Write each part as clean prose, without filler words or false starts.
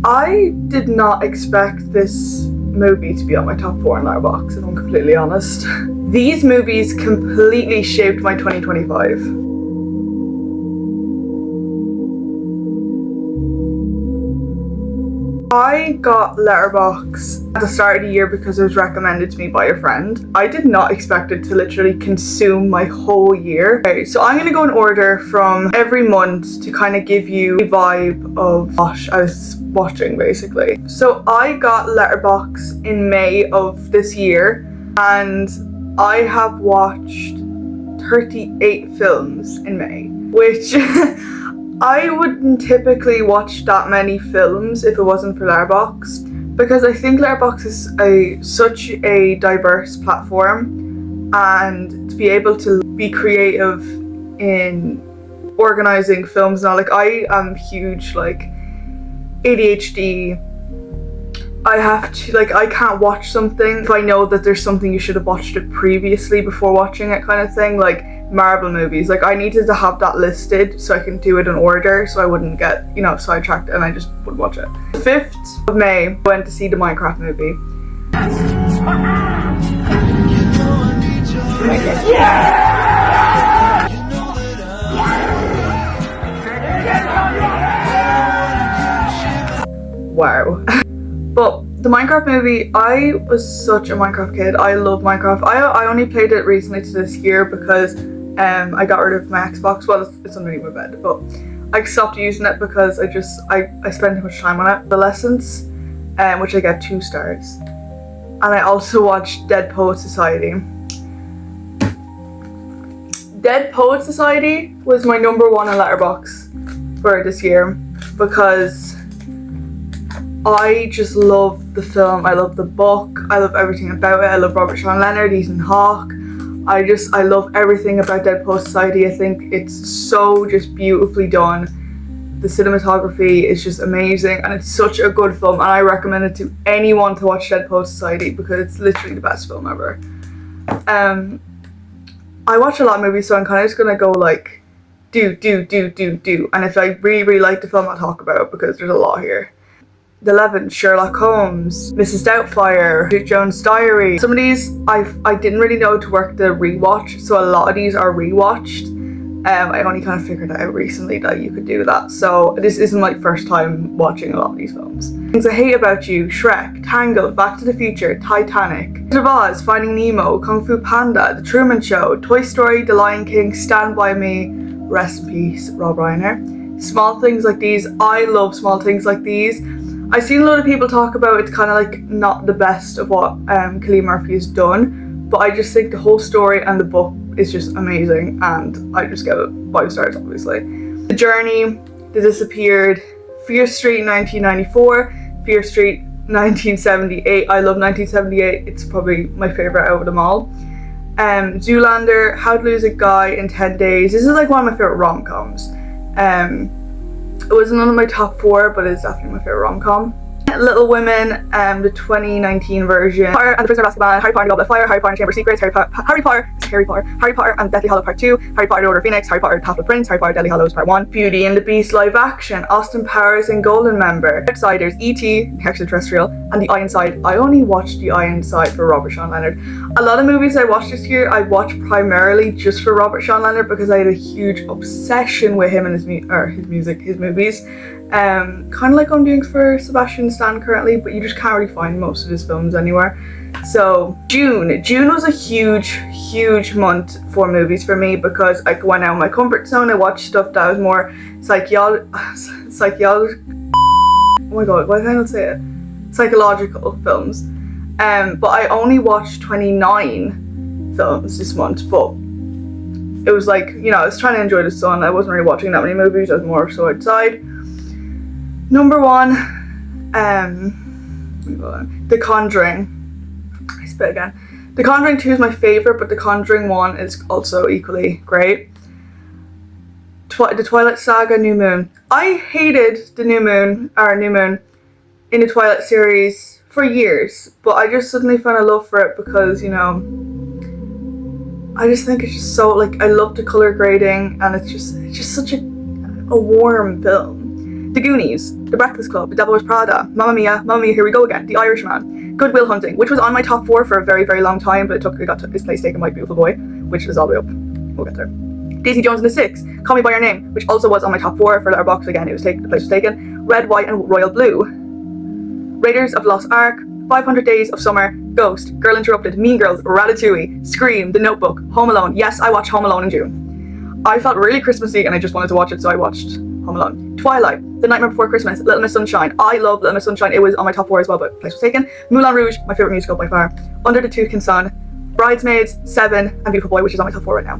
I did not expect this movie to be on my top 4 in Letterboxd, if I'm completely honest. These movies completely shaped my 2025. I got Letterboxd at the start of the year because it was recommended to me by a friend. I did not expect it to literally consume my whole year. Okay, so I'm gonna go in order from every month to kind of give you a vibe of what I was watching, basically. So I got Letterboxd in May of this year, and I have watched 38 films in May, which I wouldn't typically watch that many films if it wasn't for Letterboxd, because I think Letterboxd is such a diverse platform, and to be able to be creative in organizing films now, like I am huge like ADHD. I have to, like, I can't watch something if I know that there's something you should have watched it previously before watching it, kind of thing. Like Marvel movies, like I needed to have that listed so I can do it in order so I wouldn't get, you know, sidetracked and I just would watch it. The 5th of May, I went to see the Minecraft movie. Wow. But the Minecraft movie, I was such a Minecraft kid. I love Minecraft. I only played it recently to this year because I got rid of my Xbox. Well, it's underneath my bed, but I stopped using it because I spent too much time on it. Adolescence, which I get 2 stars. And I also watched Dead Poet Society. Dead Poet Society was my number 1 in Letterboxd for this year because I just love the film, I love the book, I love everything about it. I love Robert Sean Leonard, Ethan Hawke. I love everything about Dead Poet Society. I think it's so just beautifully done. The cinematography is just amazing and it's such a good film, and I recommend it to anyone to watch Dead Poet Society because it's literally the best film ever. I watch a lot of movies, so I'm kind of just gonna go like do, and if I really like the film, I'll talk about it because there's a lot here. The 11th, Sherlock Holmes, Mrs. Doubtfire, Bridget Jones' Diary. Some of these I didn't really know to work the rewatch, so a lot of these are rewatched. I only kind of figured out recently that you could do that, so this isn't my first time watching a lot of these films. Things I Hate About You, Shrek, Tangled, Back to the Future, Titanic, Wizard of Oz, Finding Nemo, Kung Fu Panda, The Truman Show, Toy Story, The Lion King, Stand By Me, rest in peace, Rob Reiner. Small Things Like These, I love Small Things Like These. I've seen a lot of people talk about it's kind of like not the best of what Cillian Murphy has done, but I just think the whole story and the book is just amazing, and I just give it 5 stars, obviously. The Journey, The Disappeared, Fear Street 1994, Fear Street 1978. I love 1978. It's probably my favorite out of them all. Zoolander, How to Lose a Guy in 10 Days. This is like one of my favorite rom-coms. It wasn't one of my top 4, but it's definitely my favorite rom-com. Little Women, the 2019 version. Harry and the Prisoner of Azkaban, Harry Potter and the Goblet of Fire, Harry Potter and the Chamber of Secrets, Harry Potter and Deathly Hallows Part 2, Harry Potter and the Order of Phoenix, Harry Potter and the Half-Blood Prince, Harry Potter Deathly Hallows Part 1, Beauty and the Beast live action, Austin Powers and Golden Member, Outsiders, E.T., Extraterrestrial, and The Eye Inside. I only watched The Eye Inside for Robert Sean Leonard. A lot of movies I watched this year, I watched primarily just for Robert Sean Leonard because I had a huge obsession with him and his movies. Kind of like I'm doing for Sebastian Stan currently, but you just can't really find most of his films anywhere. So June was a huge month for movies for me because I went out of my comfort zone. I watched stuff that was more psychological. Oh my god, why can't I not say it? Psychological films. But I only watched 29 films this month, but it was like, you know, I was trying to enjoy the sun. I wasn't really watching that many movies. I was more so outside. Number 1, The Conjuring. I spit again. The Conjuring 2 is my favorite, but The Conjuring 1 is also equally great. The Twilight Saga, New Moon. I hated the New Moon in the Twilight series for years, but I just suddenly found a love for it because, you know, I just think it's just so, like, I love the color grading, and it's just such a warm film. The Goonies, The Breakfast Club, The Devil Wears Prada, Mamma Mia, Here We Go Again, The Irishman, Good Will Hunting, which was on my top 4 for a very, very long time, but it got its place taken by Beautiful Boy, which is all the way up. We'll get there. Daisy Jones and the Six, Call Me By Your Name, which also was on my top 4 for letterboxd. Again, the place was taken. Red, White and Royal Blue, Raiders of the Lost Ark, 500 Days of Summer, Ghost, Girl Interrupted, Mean Girls, Ratatouille, Scream, The Notebook, Home Alone. Yes, I watched Home Alone in June. I felt really Christmassy and I just wanted to watch it, so I watched Home Alone. Twilight, The Nightmare Before Christmas, Little Miss Sunshine. I love Little Miss Sunshine. It was on my top 4 as well, but the place was taken. Moulin Rouge, my favourite musical by far. Under the Toucan Sun, Bridesmaids, Seven, and Beautiful Boy, which is on my top 4 right now.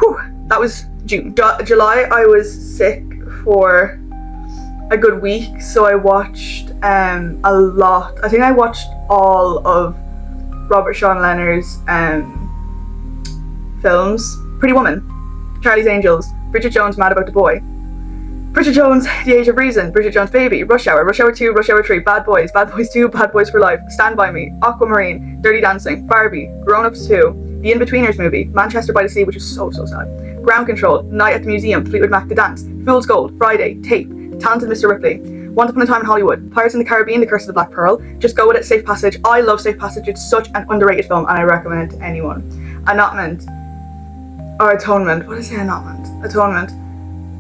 Whew, that was June. July, I was sick for a good week, so I watched a lot. I think I watched all of Robert Sean Leonard's films. Pretty Woman, Charlie's Angels, Bridget Jones' Mad About the Boy, Bridget Jones' The Age of Reason, Bridget Jones' Baby, Rush Hour, Rush Hour 2, Rush Hour 3, Bad Boys 2, Bad Boys for Life, Stand By Me, Aquamarine, Dirty Dancing, Barbie, Grown Ups 2, The In-Betweeners movie, Manchester by the Sea, which is so sad, Ground Control, Night at the Museum, Fleetwood Mac The Dance, Fool's Gold, Friday, Tape, Talented Mr. Ripley, Once Upon a Time in Hollywood, Pirates in the Caribbean, The Curse of the Black Pearl, Just Go With It, Safe Passage. I love Safe Passage. It's such an underrated film and I recommend it to anyone. Atonement. What did I say? Atonement.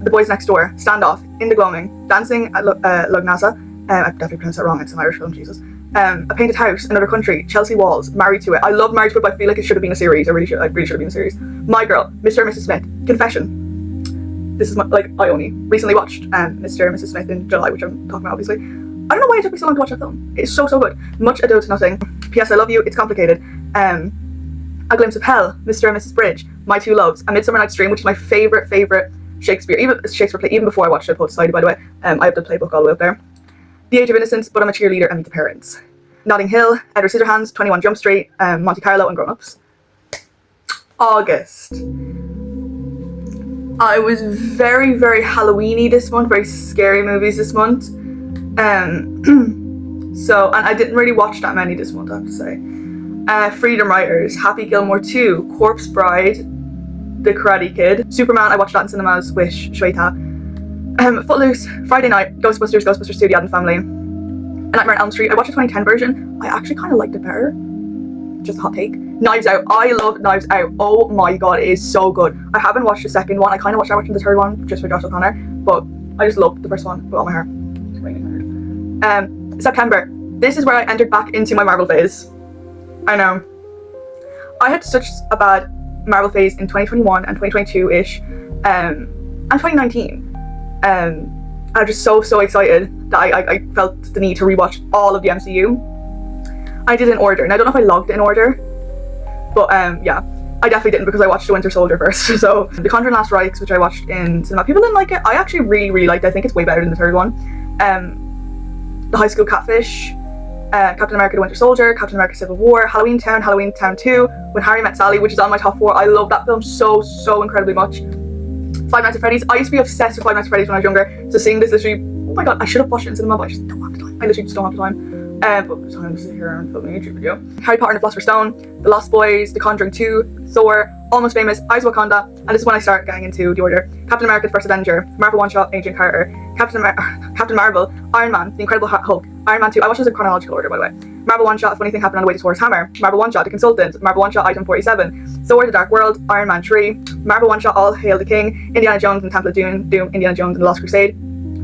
The Boys Next Door, Standoff, In the Gloaming, Dancing at Lugnasa, I definitely pronounced that wrong, it's an Irish film, Jesus. A Painted House, Another Country, Chelsea Walls, Married to It. I love Married to It, but I feel like it should have been a series. I really should have been a series. My Girl, Mr. and Mrs. Smith, Confession. This is I only recently watched Mr. and Mrs. Smith in July, which I'm talking about obviously. I don't know why it took me so long to watch that film. It's so good. Much Ado to Nothing, P.S. I Love You, It's Complicated, A Glimpse of Hell, Mr. and Mrs. Bridge, My Two Loves, A Midsummer Night's Dream, which is my favourite Shakespeare play, even before I watched it, Poets Society, by the way. I have the playbook all the way up there. The Age of Innocence, But I'm a Cheerleader, and Meet the Parents. Notting Hill, Edward Scissorhands, 21 Jump Street, Monte Carlo, and Grown Ups. August. I was very, very Halloween-y this month, very scary movies this month. And I didn't really watch that many this month, I have to say. Freedom Writers, Happy Gilmore 2, Corpse Bride, The Karate Kid, Superman, I watched that in cinemas with Shweta. Footloose, Friday Night, Ghostbusters 2, The Addams Family, A Nightmare on Elm Street. I watched the 2010 version. I actually kind of liked it better. Just a hot take. Knives Out. I love Knives Out. Oh my god, it is so good. I haven't watched the second one. I kind of watching the third one just for Josh O'Connor, but I just loved the first one with all my heart. September. This is where I entered back into my Marvel phase. I know. I had such a bad Marvel phase in 2021 and 2022-ish, and 2019. I was just so excited that I felt the need to rewatch all of the MCU. I did in order, and I don't know if I logged it in order, but yeah, I definitely didn't because I watched The Winter Soldier first. So The Conjuring Last Rites, which I watched in cinema, people didn't like it. I actually really liked it. I think it's way better than the third one. The High School Catfish, Captain America The Winter Soldier, Captain America Civil War, Halloween Town 2, When Harry Met Sally, which is on my top 4. I love that film so incredibly much. Five Nights at Freddy's. I used to be obsessed with Five Nights at Freddy's when I was younger, so seeing this literally, oh my god, I should have watched it in cinema, but I just don't have the time. I literally just don't have the time. But time to sit here and film a YouTube video. Harry Potter and the Philosopher's Stone, The Lost Boys, The Conjuring 2, Thor, Almost Famous, Eyes of Wakanda, and this is when I start getting into the order. Captain America The First Avenger, Marvel One Shot, Agent Carter, Captain Marvel, Iron Man, The Incredible Hulk, Iron Man 2, I watched this in chronological order by the way. Marvel One Shot, A Funny Thing Happened on the Way to Thor's Hammer, Marvel One Shot, The Consultant, Marvel One Shot, Item 47, Thor The Dark World, Iron Man 3, Marvel One Shot, All Hail the King, Indiana Jones and the Temple of Doom, Indiana Jones and the Lost Crusade,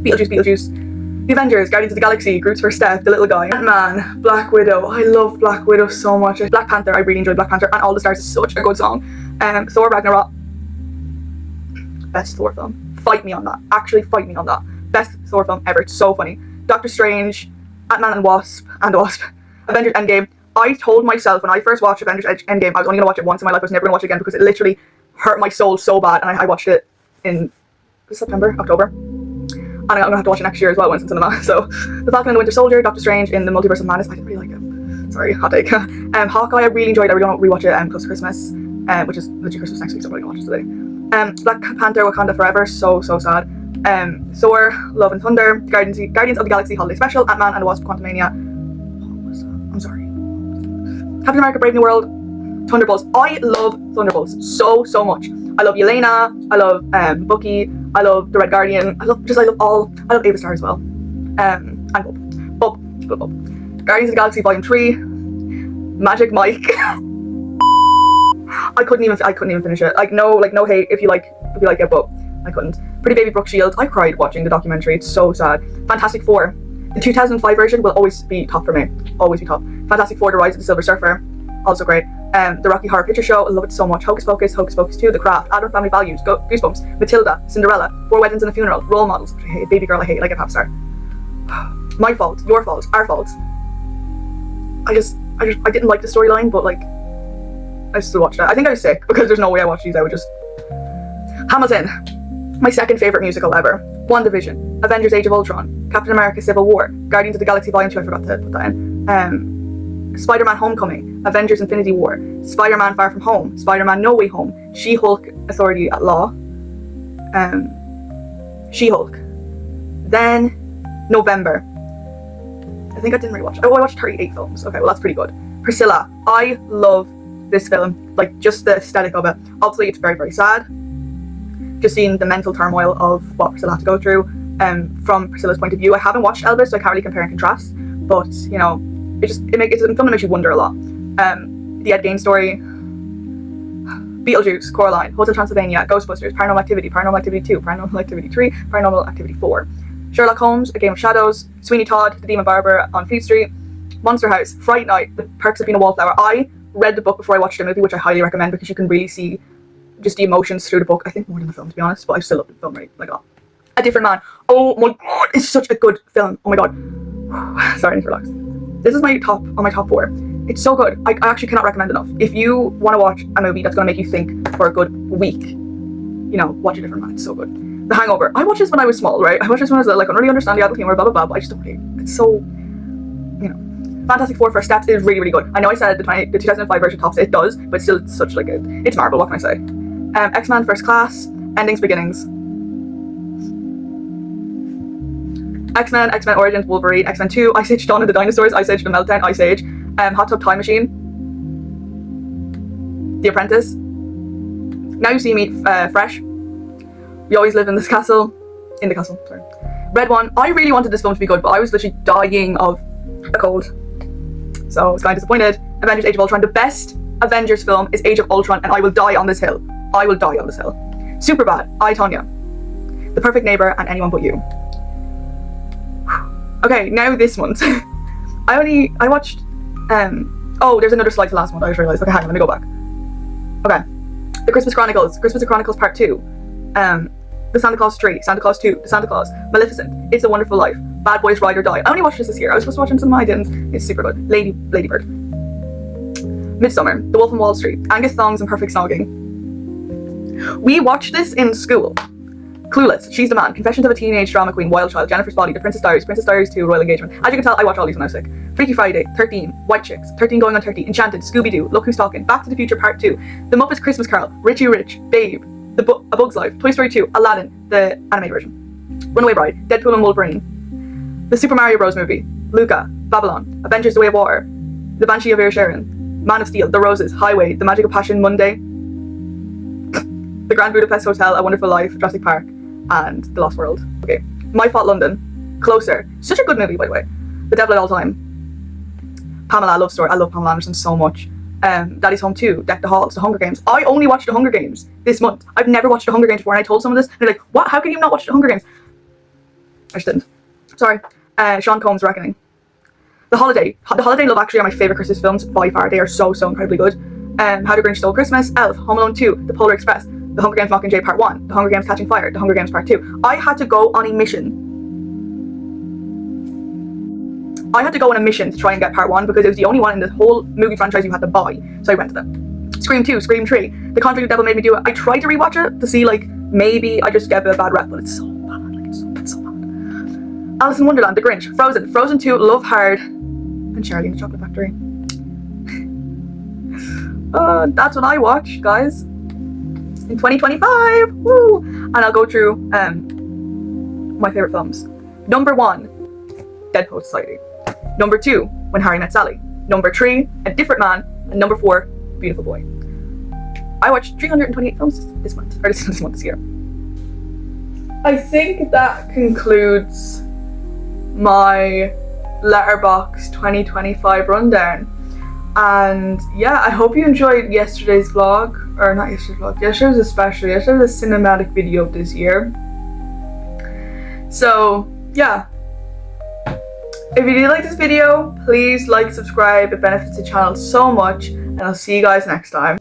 Beetlejuice, The Avengers, Guardians of the Galaxy, Groot's First Step, The Little Guy, Ant-Man, Black Widow. I love Black Widow so much. Black Panther, I really enjoyed Black Panther, and All the Stars is such a good song. Thor Ragnarok, best Thor film. Fight me on that. Actually, fight me on that. Best Thor film ever. It's so funny. Doctor Strange, Ant-Man and Wasp, Avengers Endgame. I told myself when I first watched Avengers Endgame, I was only going to watch it once in my life. I was never going to watch it again because it literally hurt my soul so bad, and I watched it in October. And I'm gonna have to watch it next year as well when it's in cinema. So, The Falcon and the Winter Soldier, Doctor Strange in the Multiverse of Madness. I didn't really like it. Sorry, hot take. Hawkeye, I really enjoyed. I really want to rewatch it close to Christmas, which is literally Christmas next week, so I'm probably gonna watch it today. Black Panther, Wakanda Forever, so sad. Thor, Love and Thunder, Guardians of the Galaxy Holiday Special, Ant-Man and the Wasp: Quantumania. What was that? I'm sorry. Captain America: Brave New World, Thunderbolts. I love Thunderbolts so much. I love Yelena. I love Bucky. I love the Red Guardian. I love Ava Star as well. And Bob. Guardians of the Galaxy Volume 3. Magic Mike. I couldn't even finish it. No hate if you like it, but I couldn't. Pretty Baby Brooke Shields. I cried watching the documentary. It's so sad. Fantastic Four. The 2005 version will always be top for me. Always be top. Fantastic Four: The Rise of the Silver Surfer. Also great. The Rocky Horror Picture Show. I love it so much. Hocus Pocus 2, The Craft, Adult Family Values, Goosebumps, Matilda, Cinderella, 4 Weddings and a Funeral, Role Models, which I hate. Baby Girl, I hate like a pop star. My fault, your fault, our fault. I didn't like the storyline, but like, I still watched it. I think I was sick because there's no way I watched these. I would just. Hamilton, my second favorite musical ever. WandaVision, Avengers: Age of Ultron, Captain America: Civil War, Guardians of the Galaxy Volume 2. I forgot to put that in. Spider-Man: Homecoming, Avengers: Infinity War, Spider-Man: Far From Home, Spider-Man: No Way Home, She-Hulk: Authority at Law, She-Hulk. Then November. I think I didn't rewatch. I watched 38 films. Okay, well that's pretty good. Priscilla. I love this film. Like just the aesthetic of it. Obviously it's very, very sad. Just seeing the mental turmoil of what Priscilla had to go through. From Priscilla's point of view. I haven't watched Elvis, so I can't really compare and contrast. But you know, it's a film that makes you wonder a lot. The Ed Gein story, Beetlejuice, Coraline, Hotel Transylvania, Ghostbusters, Paranormal Activity, Paranormal Activity 2, Paranormal Activity 3, Paranormal Activity 4, Sherlock Holmes, A Game of Shadows, Sweeney Todd, The Demon Barber on Fleet Street, Monster House, Fright Night, The Perks of Being a Wallflower. I read the book before I watched the movie, which I highly recommend because you can really see just the emotions through the book. I think more than the film, to be honest, but I still love the film, right? Like, A Different Man. Oh my god, it's such a good film. Oh my god. Sorry, I need to relax. This is my top 4. It's so good. I actually cannot recommend enough. If you want to watch a movie that's going to make you think for a good week, you know, watch A Different Man. It's so good. The Hangover. I watched this when I was small, right? I watched this when I was little. I couldn't really understand the adult humor, blah, blah, blah, but I just don't really. It's so, you know. Fantastic Four: First Steps is really, really good. I know I said the 2005 version tops it. It does, but still it's such like it's Marvel, what can I say? X-Men: First Class, Endings, Beginnings. X-Men, X-Men Origins, Wolverine, X-Men 2, Ice Age: Dawn of the Dinosaurs, Ice Age: The Meltdown, Ice Age, Hot Tub Time Machine, The Apprentice, Now You See Me, Fresh, We Always Live in the Castle, sorry. Red One. I really wanted this film to be good, but I was literally dying of a cold, so I was kind of disappointed. Avengers: Age of Ultron. The best Avengers film is Age of Ultron, and I will die on this hill. I will die on this hill. Superbad, I, Tonya, The Perfect Neighbor, and Anyone But You. Okay, now this month. I watched, oh, there's another slide to last month, I just realised. Okay, hang on, let me go back. Okay. The Christmas Chronicles Part 2. The Santa Claus 3, Santa Claus 2, The Santa Claus, Maleficent, It's a Wonderful Life, Bad Boys: Ride or Die. I only watched this year. I was supposed to watch it in cinema, I didn't. It's super good. Lady Bird. Midsommar, The Wolf of Wall Street, Angus Thongs and Perfect Snogging. We watched this in school. Clueless, She's the Man, Confessions of a Teenage Drama Queen, Wild Child, Jennifer's Body, The Princess Diaries 2, Royal Engagement. As you can tell, I watch all these when I was sick. Freaky Friday, 13, White Chicks, 13 Going on 30, Enchanted, Scooby-Doo, Look Who's Talking, Back to the Future Part 2, The Muppets Christmas Carol, Richie Rich, Babe, A Bug's Life, Toy Story 2, Aladdin, the animated version, Runaway Bride, Deadpool and Wolverine, The Super Mario Bros. Movie, Luca, Babylon, Avengers: The Way of Water, The Banshee of Inisherin, Man of Steel, The Roses, Highway, The Magic of Passion, Monday, The Grand Budapest Hotel, A Wonderful Life, Jurassic Park, and The Lost World. Okay. My Fault London, Closer, such a good movie by the way. The Devil at All Time, Pamela, Love Story. I love Pamela Anderson so much. Daddy's Home 2, Deck the Halls, The Hunger Games. I only watched The Hunger Games this month. I've never watched The Hunger Games before, and I told someone this, and they're like, what? How can you not watch The Hunger Games? I just didn't. Sorry. Sean Combs' Reckoning. The Holiday, Love Actually are my favourite Christmas films by far. They are so incredibly good. How the Grinch Stole Christmas, Elf, Home Alone 2, The Polar Express, The Hunger Games Mockingjay Part 1, The Hunger Games Catching Fire, The Hunger Games Part 2. I had to go on a mission. To try and get Part 1 because it was the only one in the whole movie franchise you had to buy. So I rented it. Scream 2, Scream 3, The Conjuring: The Devil Made Me Do It. I tried to rewatch it to see like maybe I just get a bad rep, but it's so bad. Like it's so bad. Alice in Wonderland, The Grinch, Frozen 2, Love Hard, and Charlie and the Chocolate Factory. That's what I watched, guys, in 2025. Woo! And I'll go through my favorite films. Number 1, Dead Poet Society. Number 2, When Harry Met Sally. Number 3, A Different Man. And number 4, Beautiful Boy. I watched 328 films this month, or this month, this year. I think that concludes my letterboxd 2025 rundown. And yeah, I hope you enjoyed yesterday's vlog, or not yesterday's vlog, yesterday was a cinematic video of this year. So yeah, if you did like this video, please like, subscribe, it benefits the channel so much, and I'll see you guys next time.